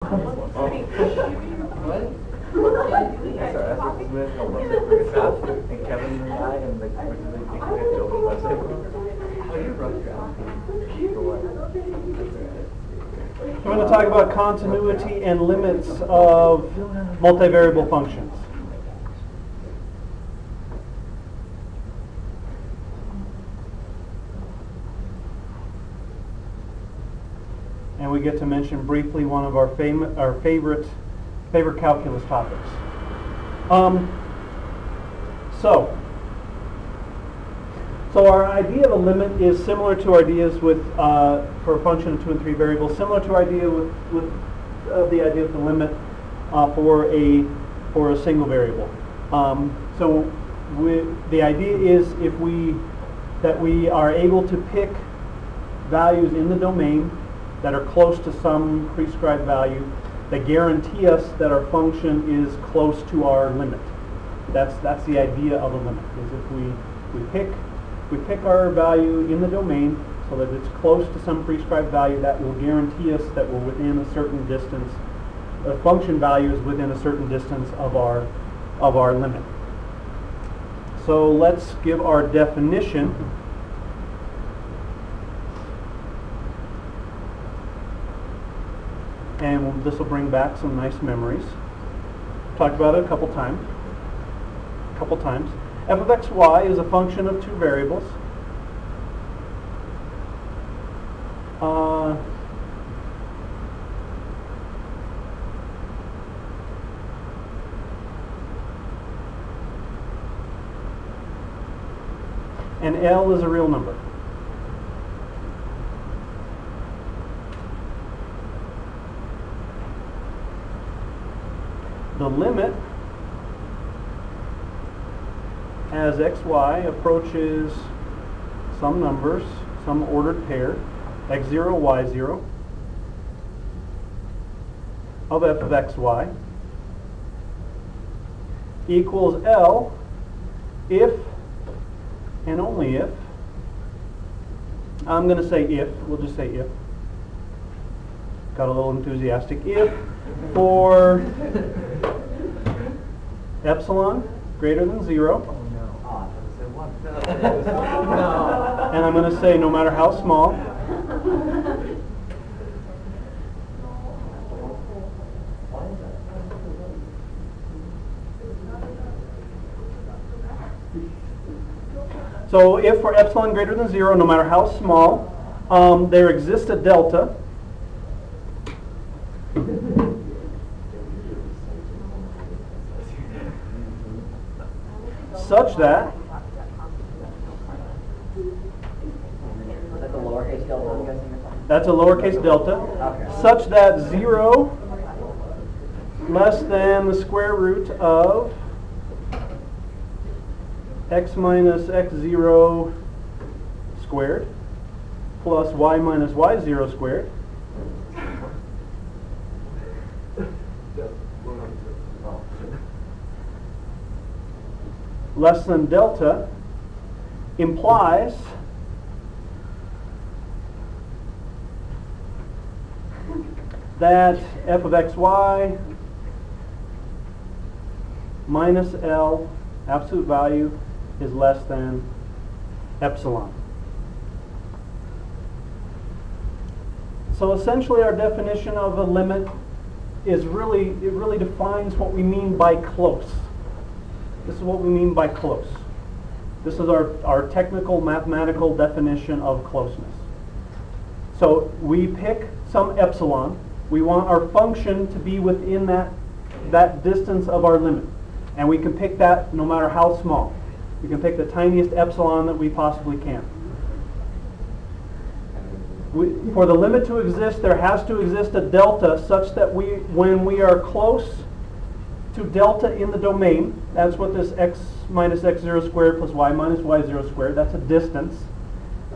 And Kevin and I and like I'm going to talk about continuity and limits of multivariable functions. And we get to mention briefly one of our favorite calculus topics. So our idea of a limit is similar to our ideas with for a function of 2 and 3 variables, similar to our idea with the idea of the limit for a single variable. The idea is that we are able to pick values in the domain that are close to some prescribed value that guarantee us that our function is close to our limit. That's the idea of a limit, is if we pick our value in the domain so that it's close to some prescribed value, that will guarantee us that we're within a certain distance, the function value is within a certain distance of our limit. So let's give our definition. And this will bring back some nice memories. Talked about it a couple times. F of xy is a function of 2 variables. And L is a real number. The limit as xy approaches some numbers, some ordered pair, x0, y0, of f of xy equals L if and only if, I'm going to say if, we'll just say if, got a little enthusiastic, if for epsilon greater than 0, and I'm going to say no matter how small, so if for epsilon greater than 0, no matter how small, there exists a delta such that that's a lowercase delta, okay, such that 0 less than the square root of x minus x0 squared plus y minus y0 squared less than delta implies that f of xy minus L absolute value is less than epsilon. So essentially our definition of a limit is really defines what we mean by close. This is what we mean by close. This is our technical mathematical definition of closeness. So we pick some epsilon. We want our function to be within that distance of our limit. And we can pick that no matter how small. We can pick the tiniest epsilon that we possibly can. For the limit to exist, there has to exist a delta such that when we are close to delta in the domain, that's what this x minus x0 squared plus y minus y0 squared, that's a distance.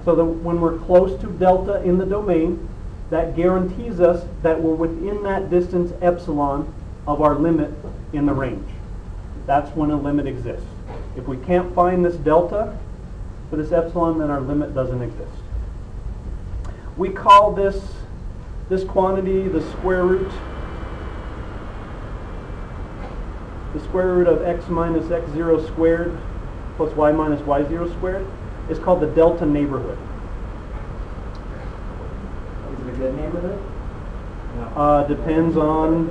So that when we're close to delta in the domain, that guarantees us that we're within that distance epsilon of our limit in the range. That's when a limit exists. If we can't find this delta for this epsilon, then our limit doesn't exist. We call this quantity the square root the square root of x minus x0 squared plus y minus y0 squared is called the delta neighborhood. Is it a good neighborhood? Depends on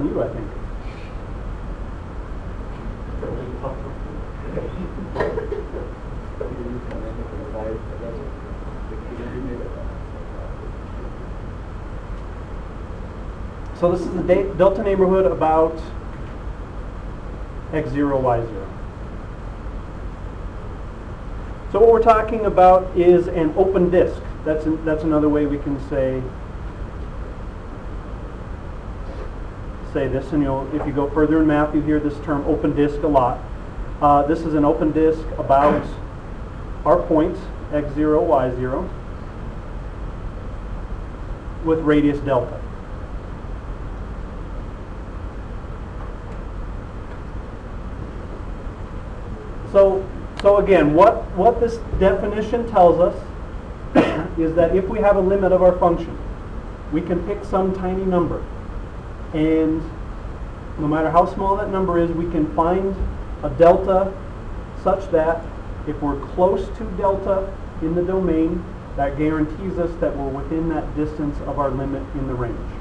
you, I think. So this is the delta neighborhood about x0, y0. So what we're talking about is an open disk. That's another way we can say this. And if you go further in math, you hear this term open disk a lot. This is an open disk about our points, x0, y0, with radius delta. So again, what this definition tells us is that if we have a limit of our function, we can pick some tiny number, and no matter how small that number is, we can find a delta such that if we're close to delta in the domain, that guarantees us that we're within that distance of our limit in the range.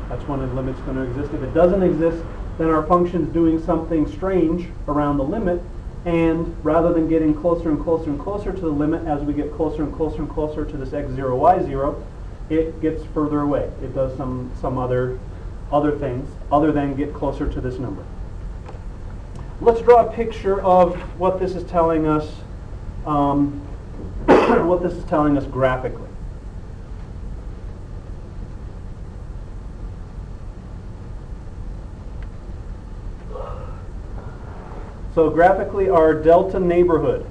That's when the limit's going to exist. If it doesn't exist, then our function's doing something strange around the limit, and rather than getting closer and closer and closer to the limit, as we get closer and closer and closer to this x0, y0, it gets further away. It does some other things other than get closer to this number. Let's draw a picture of what this is telling us. What this is telling us graphically. So graphically, our delta neighborhood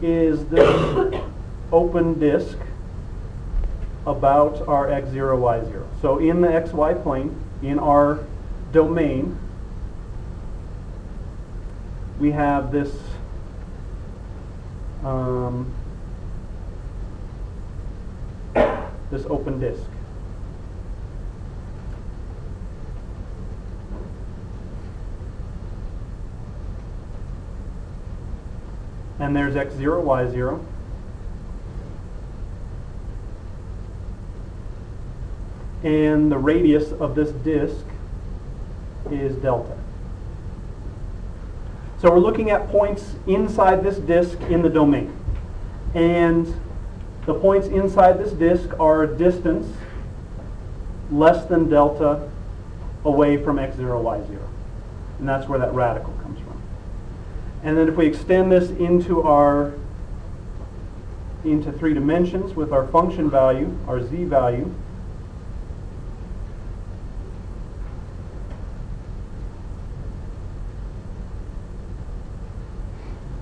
is this open disk about our x0, y0. So in the xy plane, in our domain, we have this this open disk. And there's x0, y0. And the radius of this disk is delta. So we're looking at points inside this disk in the domain. And the points inside this disk are a distance less than delta away from x0, y0. And that's where that radical comes from. And then if we extend this into three dimensions with our function value, our z value,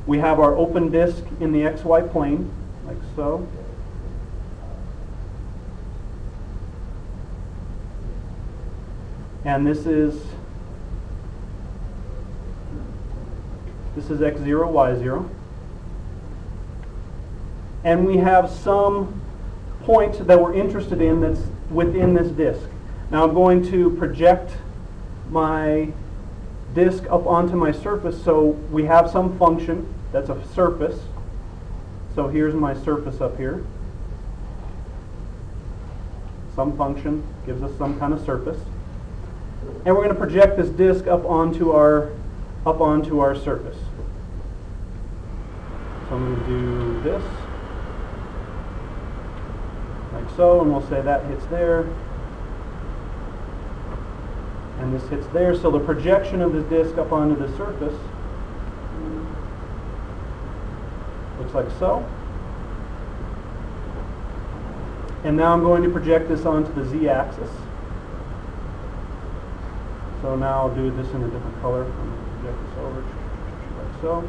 we have our open disk in the xy plane, like so. And this is x0, y0. And we have some point that we're interested in that's within this disk. Now I'm going to project my disk up onto my surface, so we have some function that's a surface. So here's my surface up here. Some function gives us some kind of surface. And we're going to project this disk up onto our surface. So I'm going to do this, like so, and we'll say that hits there, and this hits there. So the projection of this disk up onto the surface looks like so. And now I'm going to project this onto the z-axis. So now I'll do this in a different color. I'm going to project this over, like so.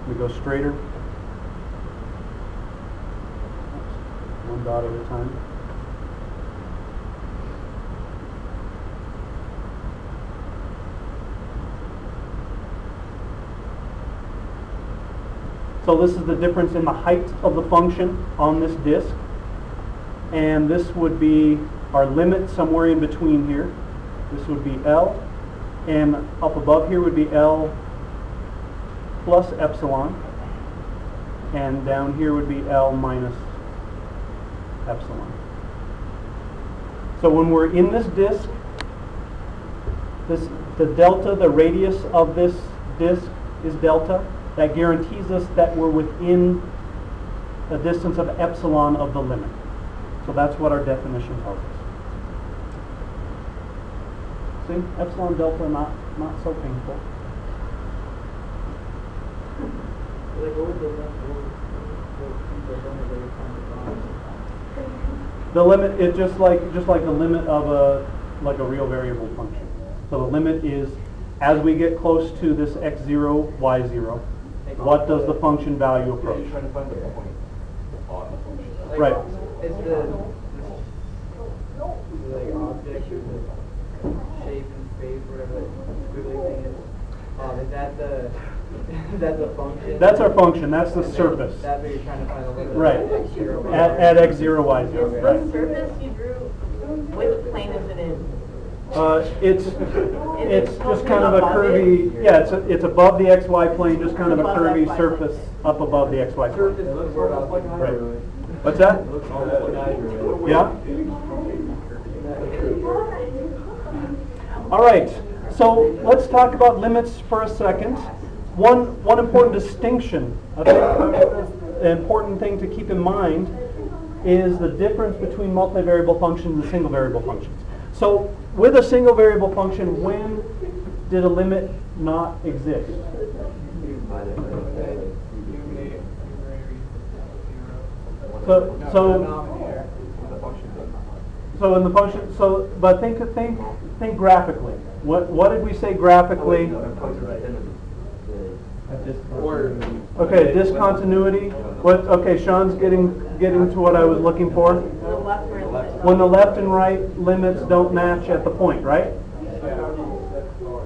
We go straighter. One dot at a time. So this is the difference in the height of the function on this disk. And this would be our limit somewhere in between here. This would be L, and up above here would be L plus epsilon, and down here would be L minus epsilon. So when we're in this disk, the delta, the radius of this disk is delta. That guarantees us that we're within a distance of epsilon of the limit. So that's what our definition tells us. See, epsilon delta not so painful. Like, what would the limit that you're trying to find? The limit is just like the limit of a real variable function. So the limit is, as we get close to this x0, y0, what does the function value approach? You're trying to find the point on the function. Like, Right. Is the like object or the shape and space, whatever that squiggly thing is, is that the function? That's our function. That's the And then surface. That's what you're trying to find the limit Right. of x0. At x0, y0. Is Right. the surface you drew, which plane is it in? It's just kind of a curvy, yeah, it's above the xy plane, just kind of a Above curvy XY. surface up above the xy Surface plane. looks almost like an Right. ivory. What's that? It looks almost like ivory. Yeah? All right, so let's talk about limits for a second. One important distinction, I think, an important thing to keep in mind is the difference between multivariable functions and single variable functions. So with a single variable function, when did a limit not exist? So in the function, but think graphically. What did we say graphically? Okay, discontinuity. Okay, Sean's getting to what I was looking for. The left or the right? When the left and right limits don't match at the point, right?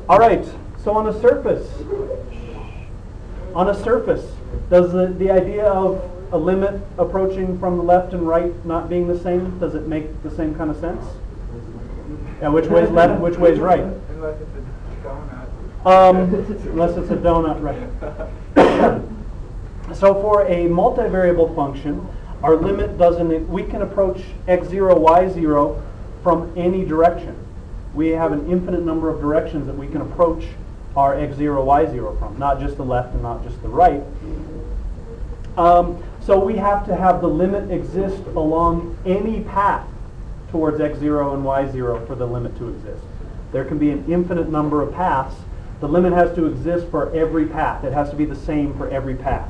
All right. So on a surface, does the idea of a limit approaching from the left and right not being the same, does it make the same kind of sense? Yeah, which way's left, which way's right? Unless it's a donut. Unless it's a donut, right? So for a multivariable function, our limit we can approach x0, y0 from any direction. We have an infinite number of directions that we can approach our x0, y0 from, not just the left and not just the right. So we have to have the limit exist along any path towards x0 and y0 for the limit to exist. There can be an infinite number of paths. The limit has to exist for every path. It has to be the same for every path.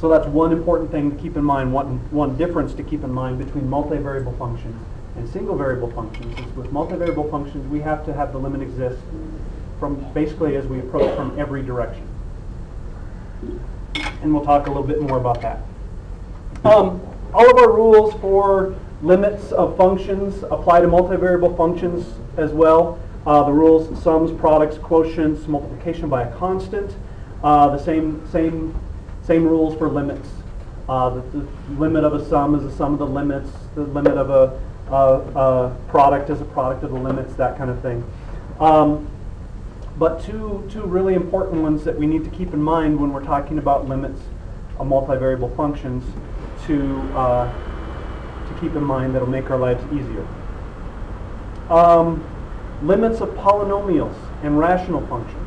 So that's one important thing to keep in mind, one difference to keep in mind between multivariable functions and single variable functions is with multivariable functions we have to have the limit exist from basically as we approach from every direction. And we'll talk a little bit more about that. All of our rules for limits of functions apply to multivariable functions as well. The rules, sums, products, quotients, multiplication by a constant. The same rules for limits. The limit of a sum is the sum of the limits. The limit of a product is a product of the limits, that kind of thing. But two really important ones that we need to keep in mind when we're talking about limits of multivariable functions to keep in mind that'll make our lives easier. Limits of polynomials and rational functions.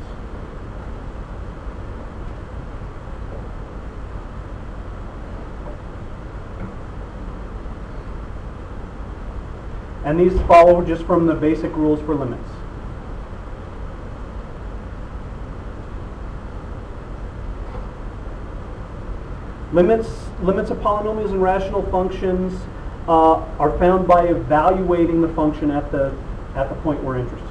And these follow just from the basic rules for limits. Limits of polynomials and rational functions are found by evaluating the function at the point we're interested in.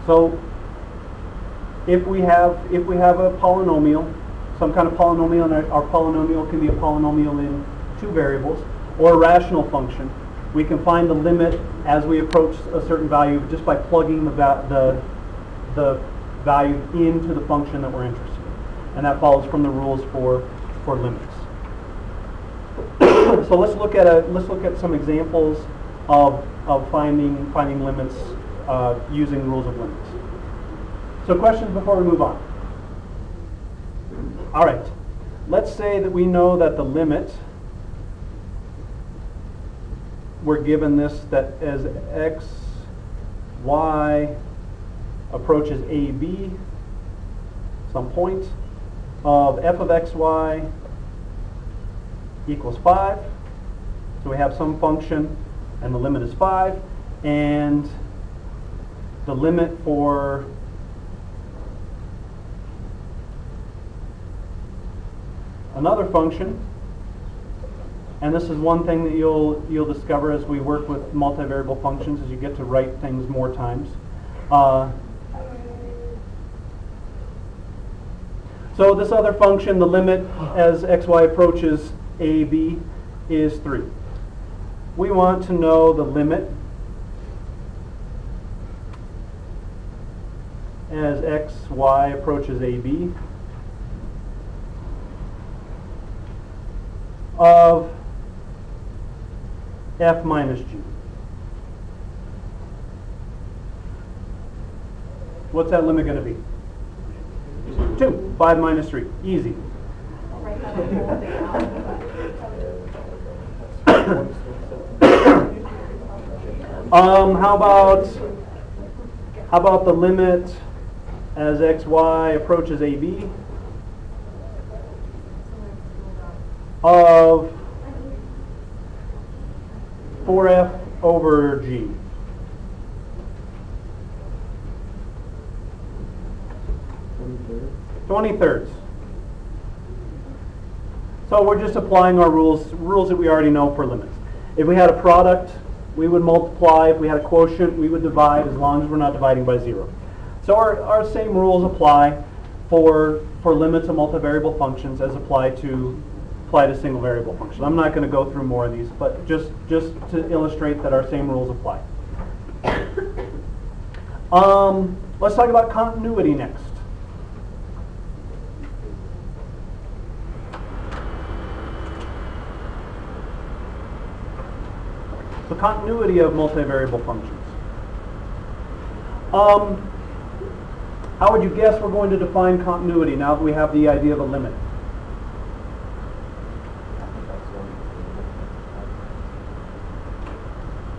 So if we have a polynomial, some kind of polynomial, and our polynomial can be a polynomial in two variables, or a rational function, we can find the limit as we approach a certain value just by plugging the value into the function that we're interested in. And that follows from the rules for limits. So let's look at some examples of finding limits using rules of limits. So questions before we move on? All right. Let's say that we know that the limit, we're given this, that as x, y approaches a, b, some point of f of x, y equals 5. So we have some function and the limit is 5, and the limit for another function, and this is one thing that you'll discover as we work with multivariable functions, as you get to write things more times. So this other function, the limit as xy approaches a, b, is 3. We want to know the limit as xy approaches a, b of f minus g. What's that limit going to be? 2. 5 minus 3. Easy. How about the limit as xy approaches ab of 4f over g? 20 thirds. So we're just applying our rules that we already know for limits. If we had a product, we would multiply. If we had a quotient, we would divide, as long as we're not dividing by 0. So our same rules apply for limits of multivariable functions as apply to single variable functions. I'm not going to go through more of these, but just to illustrate that our same rules apply. Let's talk about continuity next. The continuity of multivariable functions. How would you guess we're going to define continuity now that we have the idea of a limit?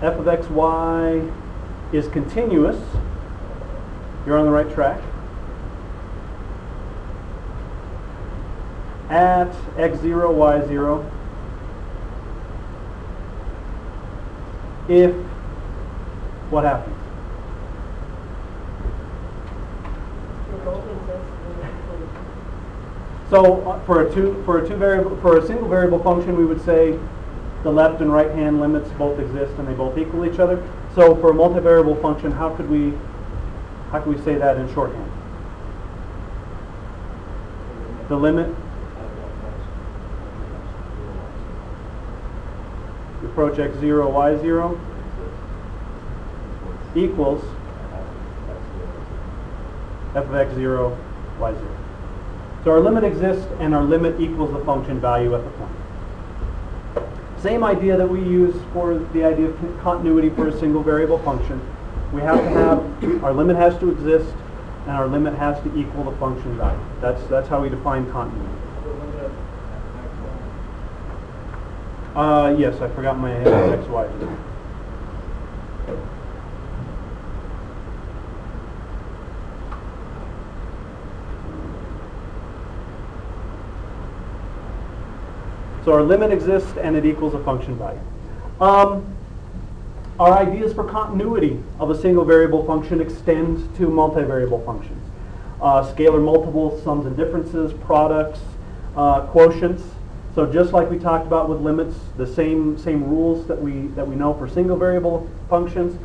F of x, y is continuous. You're on the right track. At x0, y0, if what happens? So for a single variable function, we would say the left and right hand limits both exist and they both equal each other. So for a multivariable function, how could we say that in shorthand? The limit you approach x0, y0 equals f of x0, y0. So our limit exists and our limit equals the function value at the point. Same idea that we use for the idea of continuity for a single variable function. We have to have, our limit has to exist and our limit has to equal the function value. That's how we define continuity. Yes, I forgot my x, y. So our limit exists and it equals a function value. Our ideas for continuity of a single variable function extend to multivariable functions. Scalar multiples, sums and differences, products, quotients. So just like we talked about with limits, the same rules that we know for single variable functions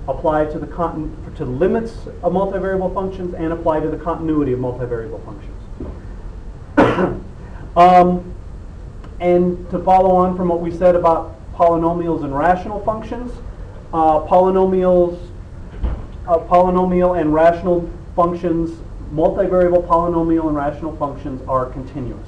apply to the limits of multivariable functions, and apply to the continuity of multivariable functions. And to follow on from what we said about polynomials and rational functions, polynomial and rational functions, multivariable polynomial and rational functions are continuous.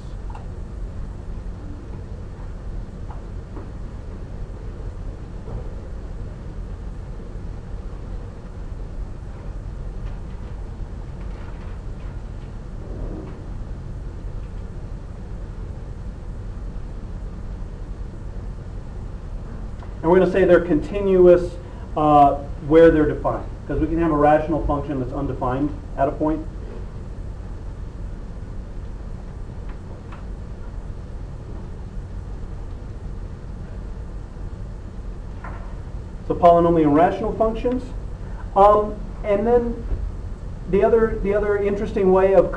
And we're going to say they're continuous where they're defined, because we can have a rational function that's undefined at a point. So polynomial and rational functions. And then the other interesting way of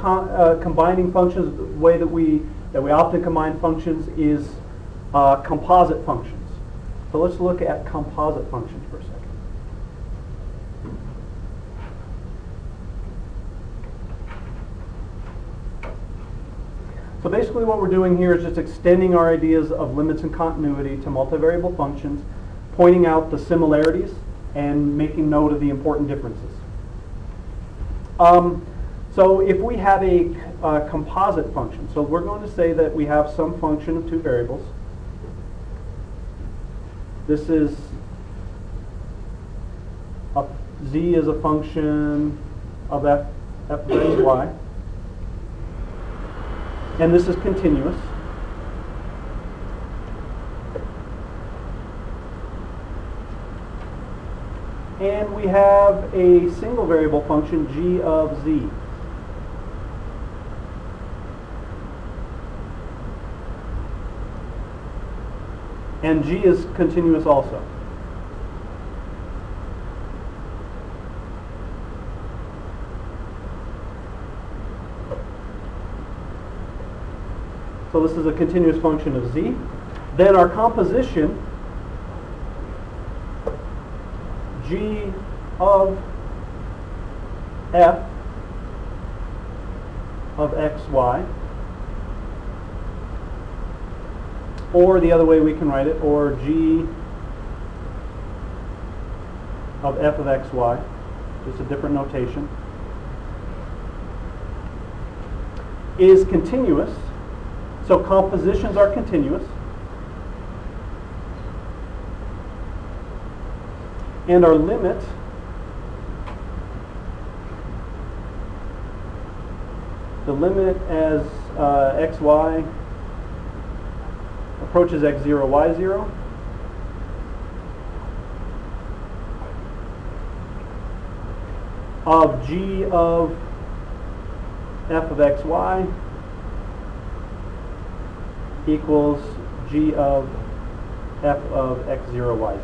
combining functions, the way that we often combine functions, is composite functions. So let's look at composite functions for a second. So basically what we're doing here is just extending our ideas of limits and continuity to multivariable functions, pointing out the similarities and making note of the important differences. So if we have a composite function, so we're going to say that we have some function of two variables. This is z is a function of f of x, y, and this is continuous. And we have a single variable function, g of z. And g is continuous also. So this is a continuous function of z. Then our composition, g of f of x, y, or the other way we can write it, or g of f of x, y, just a different notation, is continuous. So compositions are continuous. And our limit as x, y approaches x0, y0, of g of f of x, y equals g of f of x0, y0.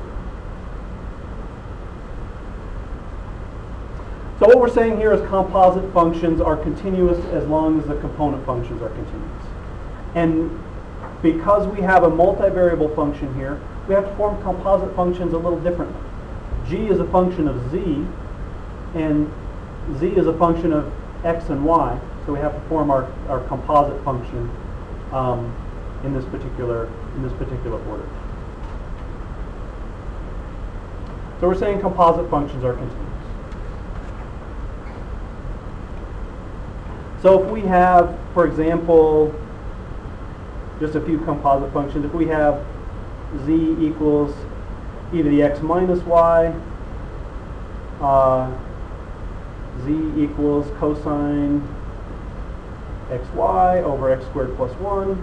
So what we're saying here is composite functions are continuous as long as the component functions are continuous. And because we have a multivariable function here, we have to form composite functions a little differently. G is a function of z, and z is a function of x and y, so we have to form our composite function in this particular order. So we're saying composite functions are continuous. So if we have, for example, just a few composite functions, if we have z equals e to the x minus y, z equals cosine xy over x squared plus 1,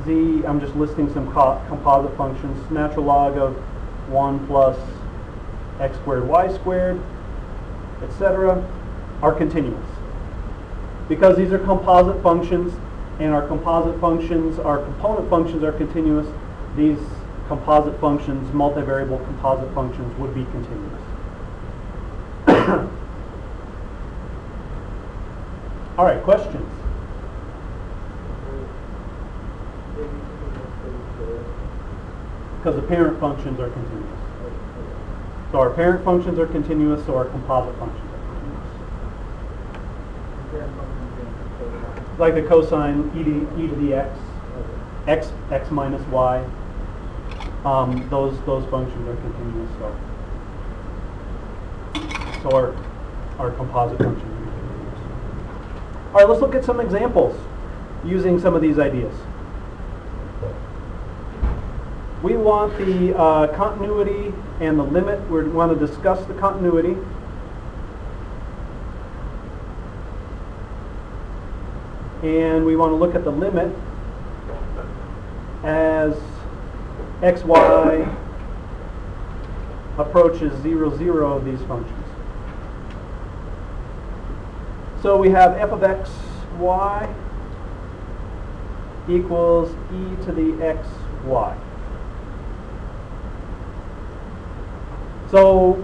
z, I'm just listing some composite functions, natural log of 1 plus x squared y squared, etc., are continuous. Because these are composite functions, and our composite functions, our component functions are continuous, these composite functions, multivariable composite functions, would be continuous. All right, questions? Because the parent functions are continuous. So our parent functions are continuous, so our composite functions are continuous. Like the cosine e to the x minus y, those functions are continuous. So our composite functions are continuous. All right, let's look at some examples using some of these ideas. We want the continuity and the limit. We want to discuss the continuity. And we want to look at the limit as xy approaches 0, 0 of these functions. So we have f of x, y equals e to the x, y. So,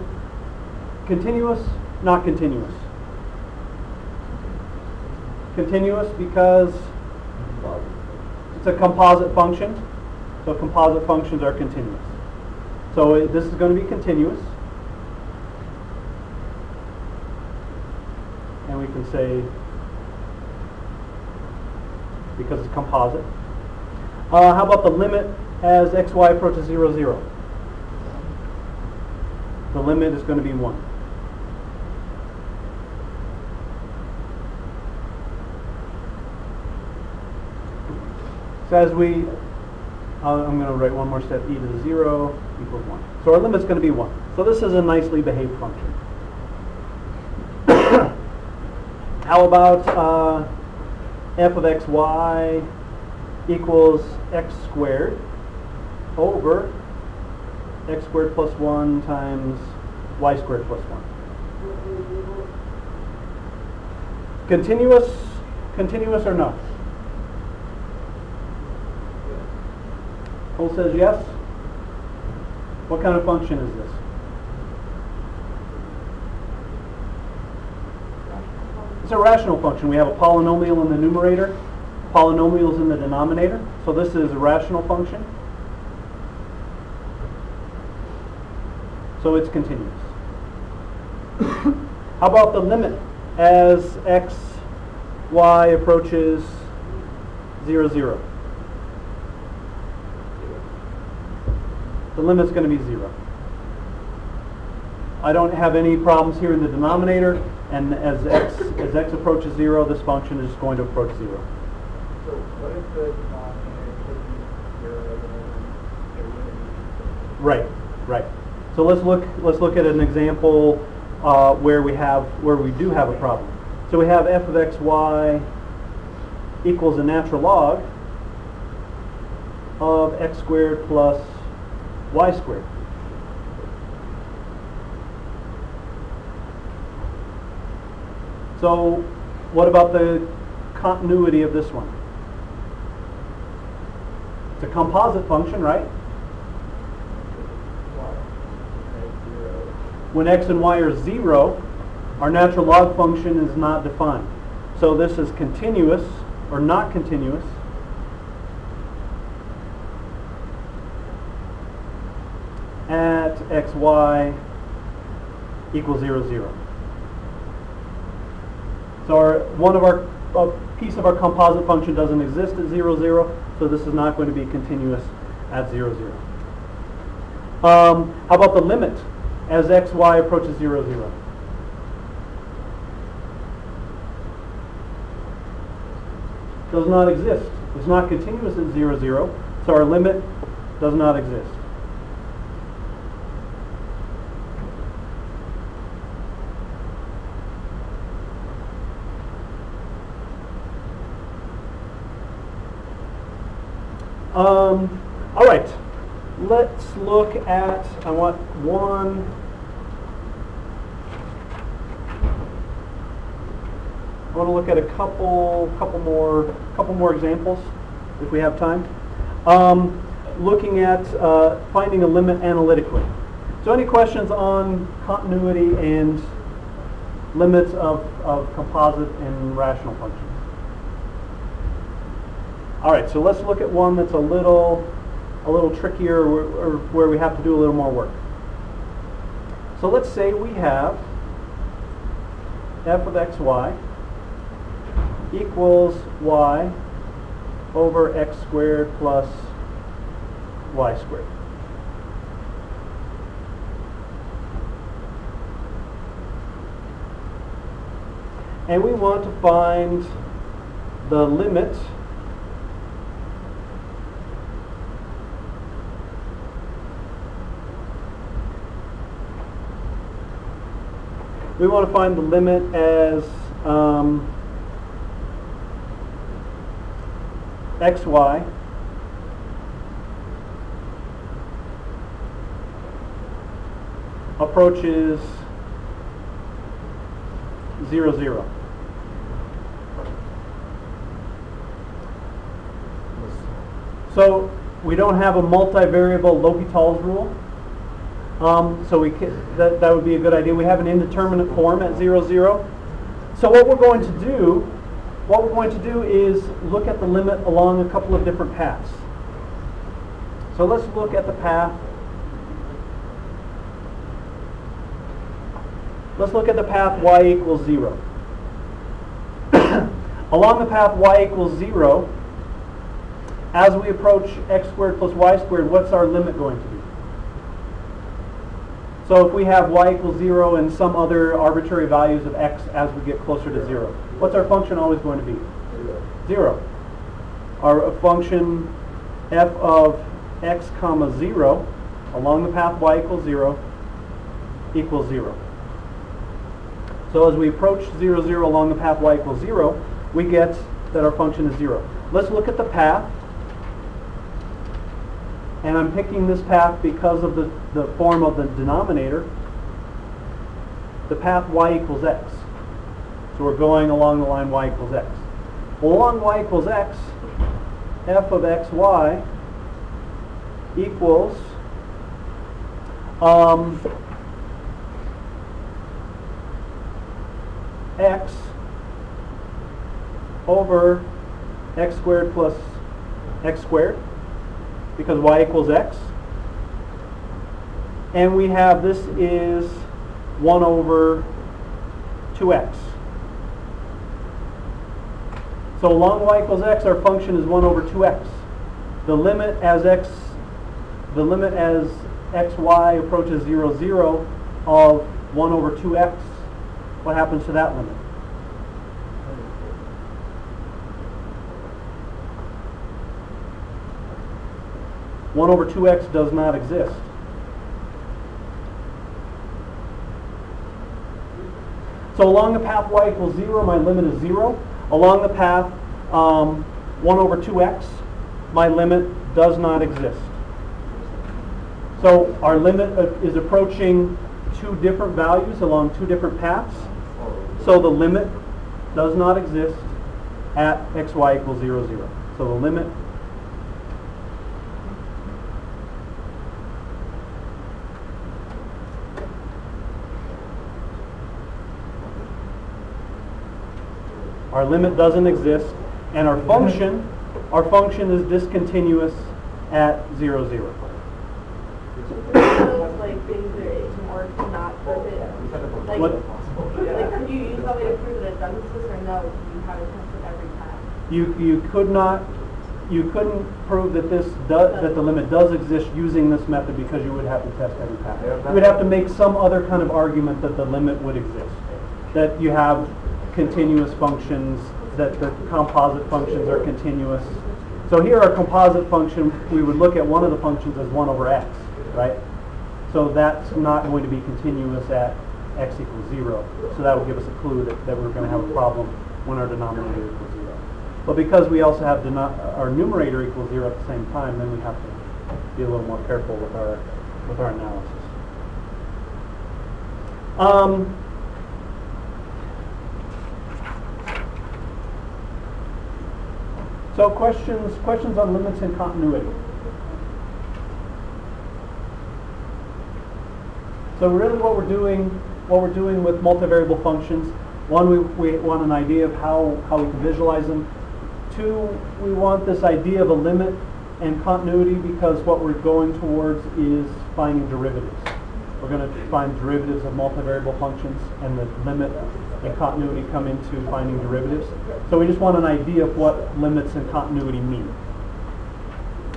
continuous, not continuous. Continuous because it's a composite function, so composite functions are continuous. So this is going to be continuous. And we can say, because it's composite. How about the limit as xy approaches 0, 0? The limit is going to be 1. So as we, I'm going to write one more step, e to the 0 equals 1. So our limit's going to be 1. So this is a nicely behaved function. How about f of xy equals x squared over x squared plus 1 times y squared plus 1. Continuous or no? Cole says yes. What kind of function is this? It's a rational function. We have a polynomial in the numerator, polynomials in the denominator. So this is a rational function. So it's continuous. How about the limit as x, y approaches 0, 0? The limit's going to be 0. I don't have any problems here in the denominator, and as x approaches 0, this function is going to approach 0. So what if the denominator could be 0 and Right, right. So let's look at an example where we do have a problem. So we have f of xy equals a natural log of x squared plus y squared. So what about the continuity of this one? It's a composite function, right? When x and y are 0, our natural log function is not defined. So this is continuous or not continuous. At xy equals 0, 0. So a piece of our composite function doesn't exist at 0, 0, so this is not going to be continuous at 0, 0. How about the limit as xy approaches 0, 0? Does not exist. It's not continuous at 0, 0, so our limit does not exist. All right, let's look at, I want to look at a couple more examples if we have time. Looking at finding a limit analytically. So any questions on continuity and limits of composite and rational functions? All right, so let's look at one that's a little trickier, or where we have to do a little more work. So let's say we have f of xy equals y over x squared plus y squared. And we want to find the limit as xy approaches 0, 0. So we don't have a multivariable L'Hopital's rule. So that would be a good idea. We have an indeterminate form at 0, 0. So what we're going to do is look at the limit along a couple of different paths. So let's look at the path. Let's look at the path y equals 0. Along the path y equals 0, as we approach x squared plus y squared, what's our limit going to be? So if we have y equals 0 and some other arbitrary values of x as we get closer to 0, what's our function always going to be? 0. Our function f of x comma 0 along the path y equals 0 equals 0. So as we approach 0, 0 along the path y equals 0, we get that our function is 0. Let's look at the path. And I'm picking this path because of the form of the denominator. The path y equals x. So we're going along the line y equals x. Well, along y equals x, f of xy equals x over x squared plus x squared, because y equals x. And we have this is 1 over 2x. So along y equals x, our function is 1 over 2x. The limit as xy approaches 0, 0 of 1 over 2x, what happens to that limit? One over 2x does not exist. So along the path y equals 0, my limit is 0. Along the path 1 over 2x, my limit does not exist. So our limit is approaching two different values along two different paths. So the limit does not exist at xy equals 0, 0. So the limit doesn't exist, and our function is discontinuous at 0, 0. Those like things that it more not perfect. Like, could you use that way to prove that it does exist, or no? You have to test it every time. You couldn't prove that that the limit does exist using this method, because you would have to test every path. You would have to make some other kind of argument that the limit would exist, that you have continuous functions, that the composite functions are continuous. So here our composite function, we would look at one of the functions as 1 over x, right? So that's not going to be continuous at x equals 0. So that would give us a clue that we're going to have a problem when our denominator equals 0. But because we also have our numerator equals 0 at the same time, then we have to be a little more careful with our analysis. So questions on limits and continuity. So really what we're doing with multivariable functions, one, we want an idea of how we can visualize them. Two, we want this idea of a limit and continuity, because what we're going towards is finding derivatives. We're going to find derivatives of multivariable functions, and the limit and continuity come into finding derivatives. So we just want an idea of what limits and continuity mean.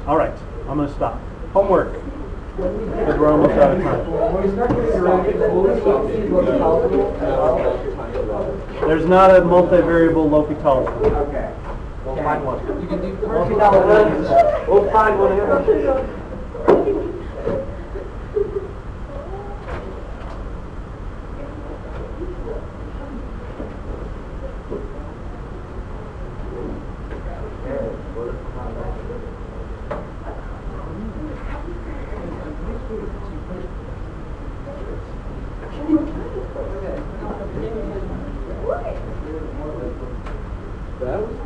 All right, I'm going to stop. Homework, because we're almost out of time. When we start getting derivatives, will we still see L'Hopital's rule? There's not a multivariable L'Hopital's rule. Okay. We'll find one. You can do L'Hopital's. We'll find one here.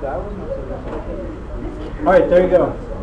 That was not so much. All right, there you go.